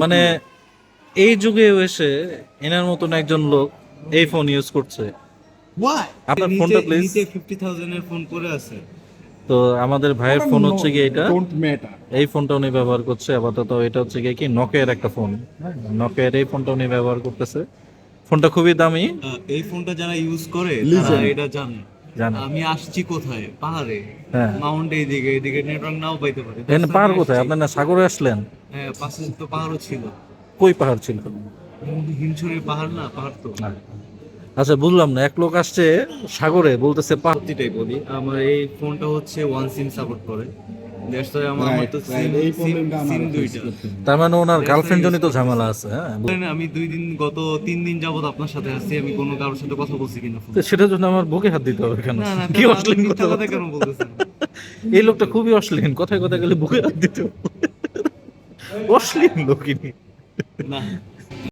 মানে এই যুগে এসে এনার মতন একজন লোক এই ফোন ইউজ করছে। আপনার ফোনটা প্লিজ। নিচে 50,000 এর ফোন পড়ে আছে। তো আমাদের ভাইয়ের ফোন হচ্ছে কি এটা, এই ফোনটা উনি ব্যবহার করছে আপাতত। এটা হচ্ছে কি নকিয়ার একটা ফোন, নকিয়ার এই ফোনটা উনি ব্যবহার করতেছে। ফোনটা খুবই দামি। এই ফোনটা যারা ইউজ করে তারা এটা জানে। আমি আসছি কোথায়? পাহাড়ে, হ্যাঁ। মাউন্ট এদিকে এদিকে নেটওয়ার্ক নাও পাইতে পারে। এখানে পাহাড় কোথায়? আপনার না সাগরে আসলেন? হ্যাঁ, পাশে তো পাহাড়ও ছিল। কই পাহাড় ছিল? হিমছড়ির পাহাড় না, পাহাড় তো। আচ্ছা বুঝলাম না, এক লোক আসছে সাগরে বলতেছে পাহাড়। সত্যিটাই বলি, আমার এই ফোনটা হচ্ছে ওয়ান সিম সাপোর্ট করে। দ্যাটস ওয়াই আমার তো সিম দুইটা। তার মানে ওনার গার্লফ্রেন্ড জনিত ঝামেলা আছে। হ্যাঁ, আমি গত 3 দিন যাবত আপনার সাথে আছি, আমি কোনো কারোর সাথে কথা বলছি কিনা ফোন? তো সেটার জন্য আমার বুকে হাত দিতে হবে কেন? না না, কি আপনি অশ্লীল মিথ্যা কথা! কথা কেন বলতেছেন? এই লোকটা খুবই অশ্লীল, কথায় কথায় গেলে বুকে হাত দিতে হবে। অশ্লীল লোক ইনি। না